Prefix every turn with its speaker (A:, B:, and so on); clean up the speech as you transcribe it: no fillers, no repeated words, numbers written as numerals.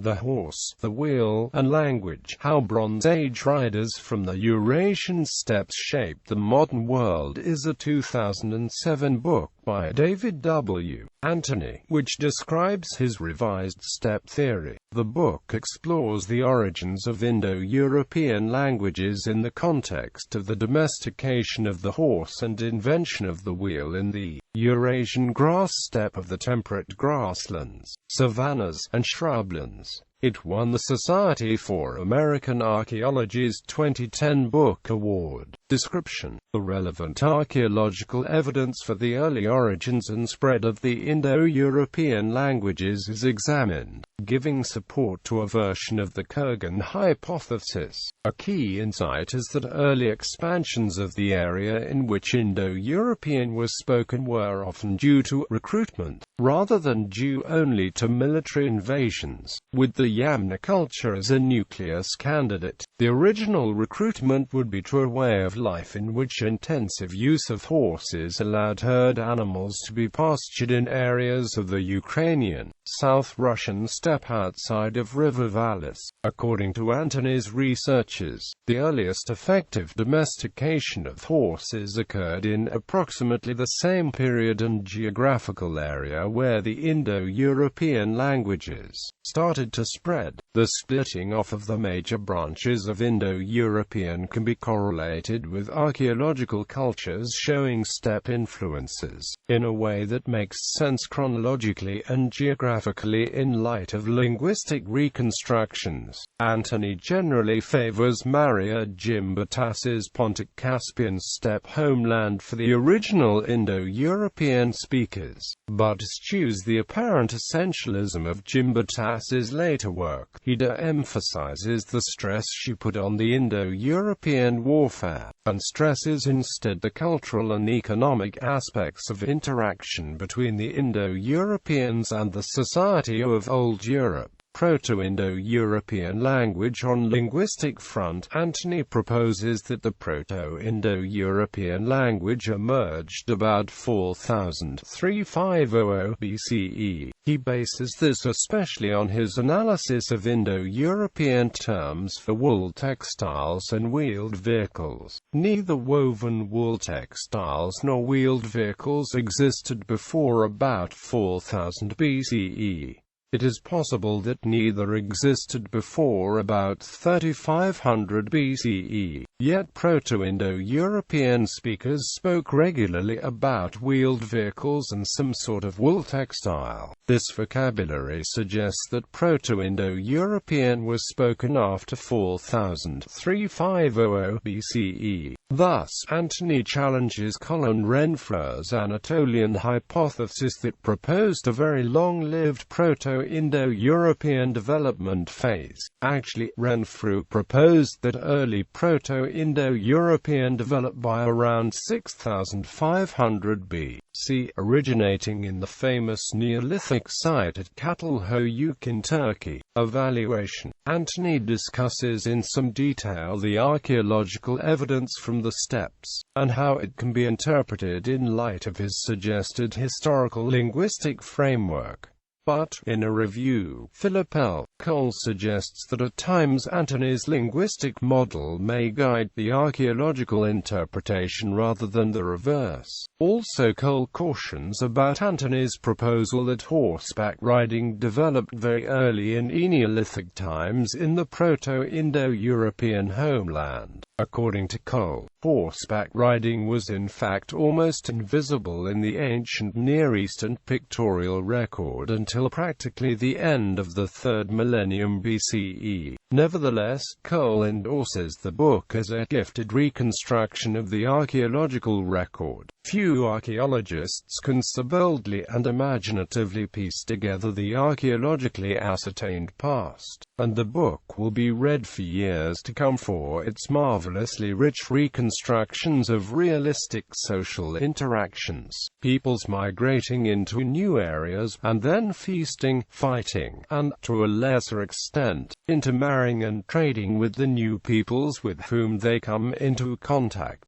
A: the horse, the wheel, and language, how Bronze Age riders from the Eurasian steppes shaped the modern world is a 2007 book by David W.Anthony, which describes his revised steppe theory. The book explores the origins of Indo-European languages in the context of the domestication of the horse and invention of the wheel in the Eurasian grass-steppe of the temperate grasslands, savannas, and shrublands. It won the Society for American Archaeology's 2010 Book Award. Description: the relevant archaeological evidence for the early origins and spread of the Indo-European languages is examined, giving support to a version of the Kurgan hypothesis. A key insight is that early expansions of the area in which Indo-European was spoken were often due to recruitment, rather than due only to military invasions. With the Yamna culture as a nucleus candidate, the original recruitment would be to a way of life in which intensive use of horses allowed herd animals to be pastured in areas of the Ukrainian, South Russian steppe outside of river valleys. According to Anthony's researchers, the earliest effective domestication of horses occurred in approximately the same period and geographical area where the Indo-European languages started to spread. The splitting off of the major branches of Indo-European can be correlated with archaeological cultures showing steppe influences, in a way that makes sense chronologically and geographically in light of linguistic reconstructions. Anthony generally favors Maria Gimbutas's Pontic-Caspian steppe homeland for the original Indo-European speakers, but eschews the apparent essentialism of Gimbutas's later work. He de-emphasizes the stress she put on the Indo-European warfare, and stresses instead the cultural and economic aspects of interaction between the Indo-Europeans and the society of Old Europe. Proto-Indo-European language. On linguistic front, Anthony proposes that the Proto-Indo-European language emerged about 4350 BCE. He bases this especially on his analysis of Indo-European terms for wool textiles and wheeled vehicles. Neither woven wool textiles nor wheeled vehicles existed before about 4000 BCE. It is possible that neither existed before about 3500 BCE, yet Proto-Indo-European speakers spoke regularly about wheeled vehicles and some sort of wool textile. This vocabulary suggests that Proto-Indo-European was spoken after 4350 BCE. Thus, Anthony challenges Colin Renfrew's Anatolian hypothesis that proposed a very long-lived Proto-Indo-European development phase. Actually, Renfrew proposed that early Proto-Indo-European developed by around 6500 BC, originating in the famous Neolithic site at Çatalhöyük in Turkey. Evaluation. Anthony discusses in some detail the archaeological evidence from the steppes, and how it can be interpreted in light of his suggested historical linguistic framework. But, in a review, Philip L. Cole suggests that at times Anthony's linguistic model may guide the archaeological interpretation rather than the reverse. Also, Cole cautions about Anthony's proposal that horseback riding developed very early in Neolithic times in the Proto-Indo-European homeland. According to Cole, horseback riding was in fact almost invisible in the ancient Near Eastern pictorial record until practically the end of the 3rd millennium BCE. Nevertheless, Cole endorses the book as a gifted reconstruction of the archaeological record. Few archaeologists can so boldly and imaginatively piece together the archaeologically ascertained past, and the book will be read for years to come for its marvelously rich reconstructions of realistic social interactions, peoples migrating into new areas, and then feasting, fighting, and, to a lesser extent, intermarrying and trading with the new peoples with whom they come into contact.